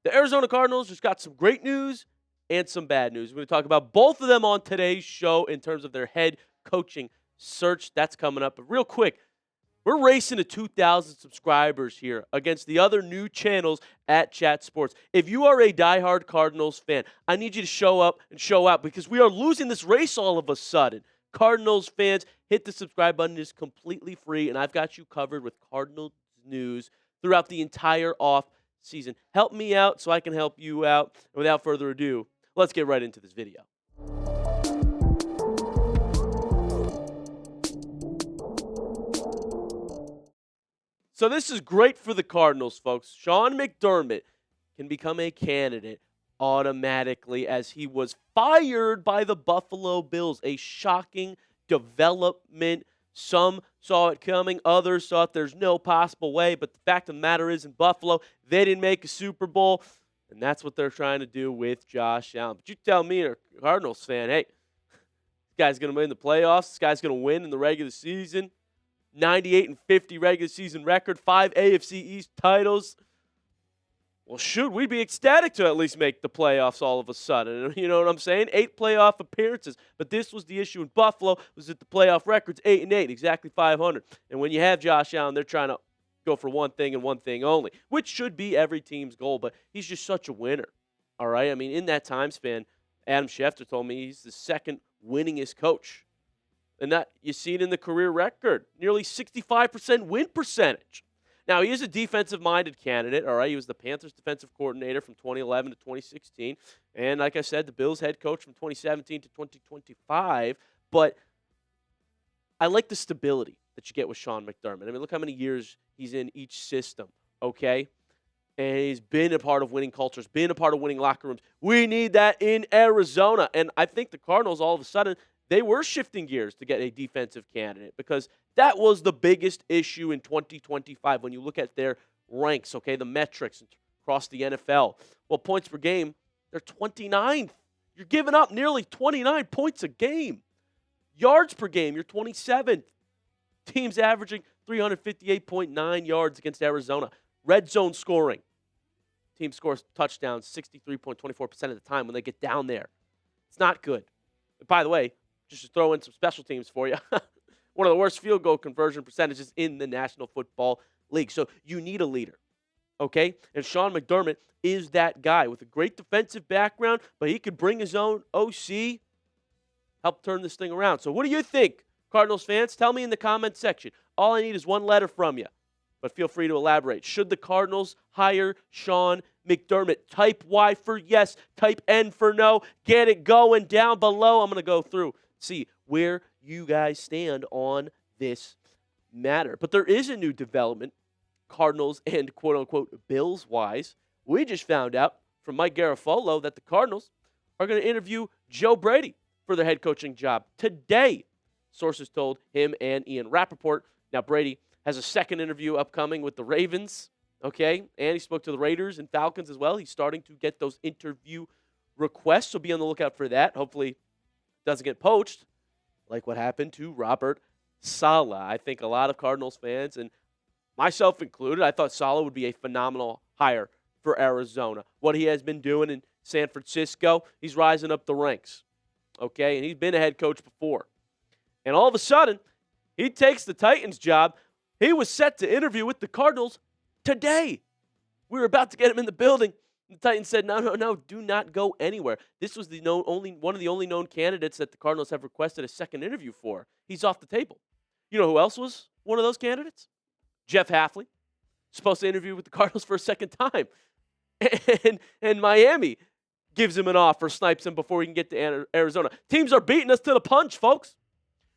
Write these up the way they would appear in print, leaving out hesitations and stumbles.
The Arizona Cardinals just got some great news and some bad news. We're going to talk about both of them on today's show in terms of their head coaching search. That's coming up. But real quick, we're racing to 2,000 subscribers here against the other new channels at Chat Sports. If you are a diehard Cardinals fan, I need you to show up and show out because we are losing this race all of a sudden. Cardinals fans, hit the subscribe button. It's completely free, and I've got you covered with Cardinals news throughout the entire off season. Help me out so I can help you out. And without further ado, let's get right into this video. So this is great for the Cardinals, folks. Sean McDermott can become a candidate automatically as he was fired by the Buffalo Bills. A shocking development. Some saw it coming. Others thought there's no possible way. But the fact of the matter is in Buffalo, they didn't make a Super Bowl. And that's what they're trying to do with Josh Allen. But you tell me, a Cardinals fan, hey, this guy's going to win the playoffs. This guy's going to win in the regular season. 98-50 regular season record, 5 AFC East titles. Well, shoot, we'd be ecstatic to at least make the playoffs all of a sudden. You know what I'm saying? 8 playoff appearances. But this was the issue in Buffalo, was that the playoff record's 8-8, exactly 500. And when you have Josh Allen, they're trying to go for one thing and one thing only, which should be every team's goal. But he's just such a winner, all right? I mean, in that time span, Adam Schefter told me he's the second winningest coach. And that you see it in the career record, nearly 65% win percentage. Now, he is a defensive-minded candidate, all right? He was the Panthers defensive coordinator from 2011 to 2016. And like I said, the Bills head coach from 2017 to 2025. But I like the stability that you get with Sean McDermott. I mean, look how many years he's in each system, okay? And he's been a part of winning cultures, been a part of winning locker rooms. We need that in Arizona. And I think the Cardinals, all of a sudden, they were shifting gears to get a defensive candidate because that was the biggest issue in 2025 when you look at their ranks, okay, the metrics across the NFL. Well, points per game, they're 29th. You're giving up nearly 29 points a game. Yards per game, you're 27th. Teams averaging 358.9 yards against Arizona. Red zone scoring. Team scores touchdowns 63.24% of the time when they get down there. It's not good. And by the way, just to throw in some special teams for you, one of the worst field goal conversion percentages in the National Football League. So you need a leader, okay? And Sean McDermott is that guy with a great defensive background, but he could bring his own OC, help turn this thing around. So what do you think, Cardinals fans? Tell me in the comments section. All I need is one letter from you, but feel free to elaborate. Should the Cardinals hire Sean McDermott? Type Y for yes, type N for no. Get it going down below. I'm going to go through, see where you guys stand on this matter. But there is a new development, Cardinals and quote-unquote Bills-wise. We just found out from Mike Garafolo that the Cardinals are going to interview Joe Brady for their head coaching job today. Sources told him and Ian Rappaport. Now, Brady has a second interview upcoming with the Ravens, okay? And he spoke to the Raiders and Falcons as well. He's starting to get those interview requests, so be on the lookout for that. Hopefully it doesn't get poached like what happened to Robert Saleh. I think a lot of Cardinals fans, and myself included, I thought Saleh would be a phenomenal hire for Arizona. What he has been doing in San Francisco, he's rising up the ranks, okay? And he's been a head coach before. And all of a sudden, he takes the Titans job. He was set to interview with the Cardinals today. We were about to get him in the building. The Titans said, no, do not go anywhere. This was one of the only known candidates that the Cardinals have requested a second interview for. He's off the table. You know who else was one of those candidates? Jeff Hafley, supposed to interview with the Cardinals for a second time. And Miami gives him an offer, snipes him before he can get to Arizona. Teams are beating us to the punch, folks.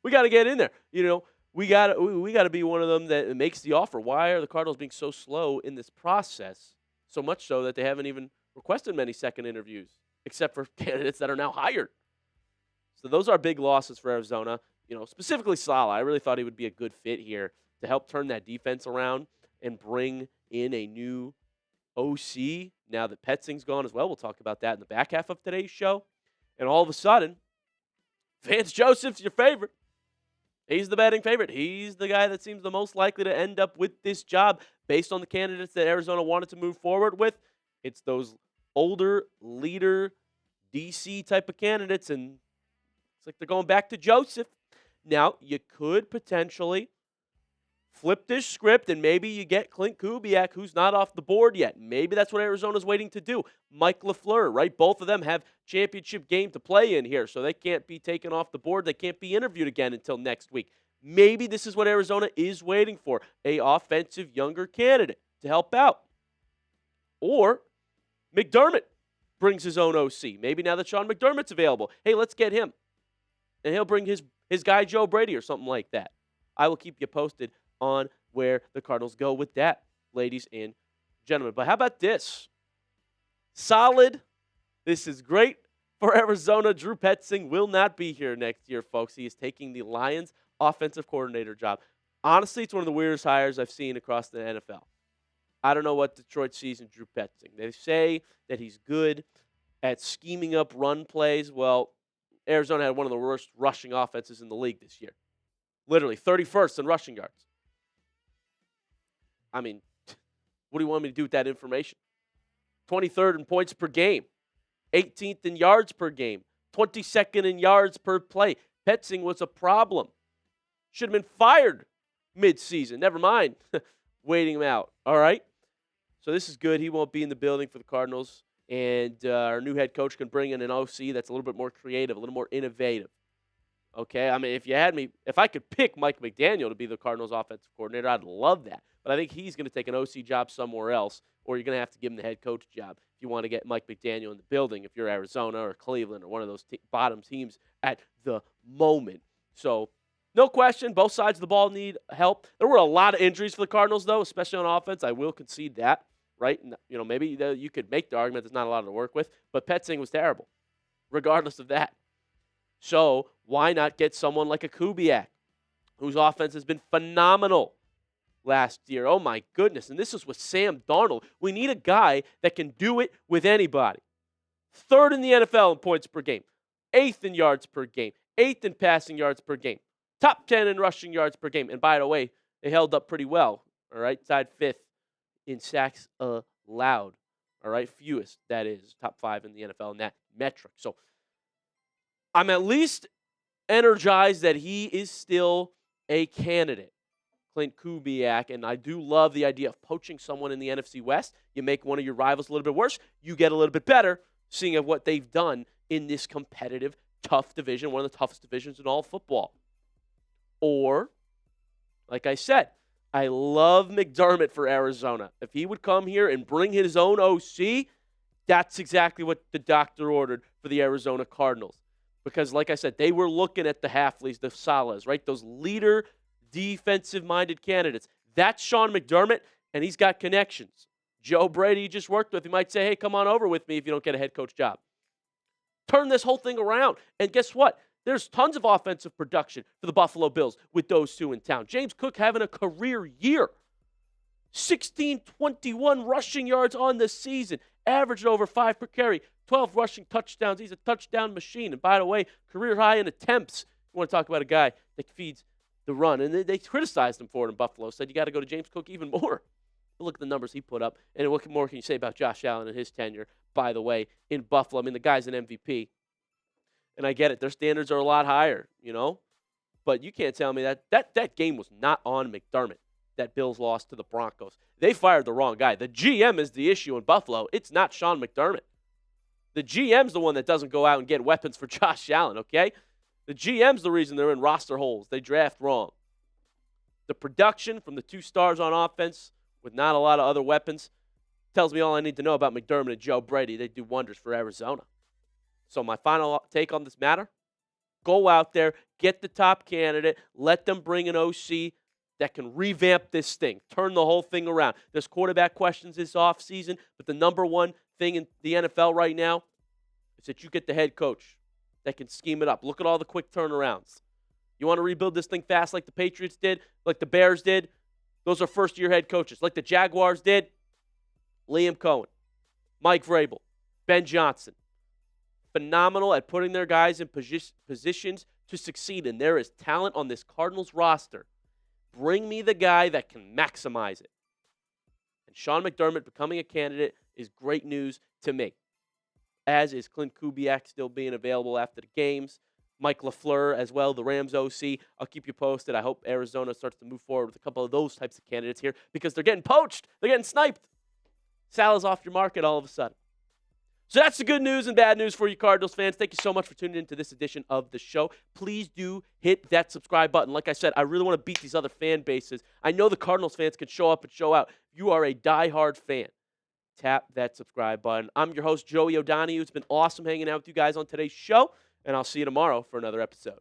We got to get in there. You know, we got to be one of them that makes the offer. Why are the Cardinals being so slow in this process? So much so that they haven't even requested many second interviews, except for candidates that are now hired. So those are big losses for Arizona. You know, specifically Saleh. I really thought he would be a good fit here to help turn that defense around and bring in a new OC now that Petzing's gone as well. We'll talk about that in the back half of today's show. And all of a sudden, Vance Joseph's your favorite. He's the betting favorite. He's the guy that seems the most likely to end up with this job based on the candidates that Arizona wanted to move forward with. It's those older leader DC type of candidates, and it's like they're going back to Joseph. Now, you could potentially flip this script, and maybe you get Klint Kubiak, who's not off the board yet. Maybe that's what Arizona's waiting to do. Mike LaFleur, right? Both of them have championship game to play in here, so they can't be taken off the board. They can't be interviewed again until next week. Maybe this is what Arizona is waiting for, a offensive younger candidate to help out. Or McDermott brings his own OC. Maybe now that Sean McDermott's available, hey, let's get him. And he'll bring his guy Joe Brady or something like that. I will keep you posted on where the Cardinals go with that, ladies and gentlemen. But how about this? Solid. This is great for Arizona. Drew Petzing will not be here next year, folks. He is taking the Lions offensive coordinator job. Honestly, it's one of the weirdest hires I've seen across the NFL. I don't know what Detroit sees in Drew Petzing. They say that he's good at scheming up run plays. Well, Arizona had one of the worst rushing offenses in the league this year. Literally, 31st in rushing yards. I mean, what do you want me to do with that information? 23rd in points per game. 18th in yards per game. 22nd in yards per play. Petzing was a problem. Should have been fired mid-season. Never mind waiting him out. All right? So this is good. He won't be in the building for the Cardinals. And our new head coach can bring in an OC that's a little bit more creative, a little more innovative. Okay? I mean, if I could pick Mike McDaniel to be the Cardinals offensive coordinator, I'd love that. But I think he's going to take an OC job somewhere else, or you're going to have to give him the head coach job if you want to get Mike McDaniel in the building if you're Arizona or Cleveland or one of those bottom teams at the moment. So, no question, both sides of the ball need help. There were a lot of injuries for the Cardinals, though, especially on offense. I will concede that, right? Maybe you could make the argument there's not a lot to work with, but Petzing was terrible, regardless of that. So why not get someone like a Kubiak, whose offense has been phenomenal last year? Oh, my goodness. And this is with Sam Darnold. We need a guy that can do it with anybody. 3rd in the NFL in points per game. 8th in yards per game. 8th in passing yards per game. Top 10 in rushing yards per game. And by the way, they held up pretty well. All right, tied 5th in sacks allowed. All right, fewest, that is. Top 5 in the NFL in that metric. So I'm at least energized that he is still a candidate, Klint Kubiak, and I do love the idea of poaching someone in the NFC West. You make one of your rivals a little bit worse, you get a little bit better, seeing of what they've done in this competitive, tough division, one of the toughest divisions in all football. Or, like I said, I love McDermott for Arizona. If he would come here and bring his own OC, that's exactly what the doctor ordered for the Arizona Cardinals. Because, like I said, they were looking at the Hafleys, the Salehs, right? Those leader, defensive-minded candidates. That's Sean McDermott, and he's got connections. Joe Brady, you just worked with, he might say, hey, come on over with me if you don't get a head coach job. Turn this whole thing around. And guess what? There's tons of offensive production for the Buffalo Bills with those two in town. James Cook having a career year. 1621 rushing yards on the season. Averaged over 5 per carry. 12 rushing touchdowns. He's a touchdown machine. And by the way, career high in attempts. You want to talk about a guy that feeds the run. And they criticized him for it in Buffalo. Said you got to go to James Cook even more. But look at the numbers he put up. And what more can you say about Josh Allen and his tenure, by the way, in Buffalo? I mean, the guy's an MVP. And I get it. Their standards are a lot higher, But you can't tell me that game was not on McDermott, that Bills lost to the Broncos. They fired the wrong guy. The GM is the issue in Buffalo. It's not Sean McDermott. The GM's the one that doesn't go out and get weapons for Josh Allen, okay? The GM's the reason they're in roster holes. They draft wrong. The production from the 2 stars on offense with not a lot of other weapons tells me all I need to know about McDermott and Joe Brady. They do wonders for Arizona. So my final take on this matter, go out there, get the top candidate, let them bring an OC that can revamp this thing, turn the whole thing around. There's quarterback questions this offseason, but the number one thing in the NFL right now is that you get the head coach that can scheme it up. Look at all the quick turnarounds. You want to rebuild this thing fast like the Patriots did, like the Bears did? Those are first-year head coaches. Like the Jaguars did, Liam Cohen, Mike Vrabel, Ben Johnson. Phenomenal at putting their guys in positions to succeed, and there is talent on this Cardinals roster. Bring me the guy that can maximize it. And Sean McDermott becoming a candidate is great news to me. As is Klint Kubiak still being available after the games. Mike LaFleur as well, the Rams OC. I'll keep you posted. I hope Arizona starts to move forward with a couple of those types of candidates here because they're getting poached. They're getting sniped. Saleh's off your market all of a sudden. So that's the good news and bad news for you Cardinals fans. Thank you so much for tuning into this edition of the show. Please do hit that subscribe button. Like I said, I really want to beat these other fan bases. I know the Cardinals fans can show up and show out. If you are a diehard fan, tap that subscribe button. I'm your host, Joey O'Donohue. It's been awesome hanging out with you guys on today's show, and I'll see you tomorrow for another episode.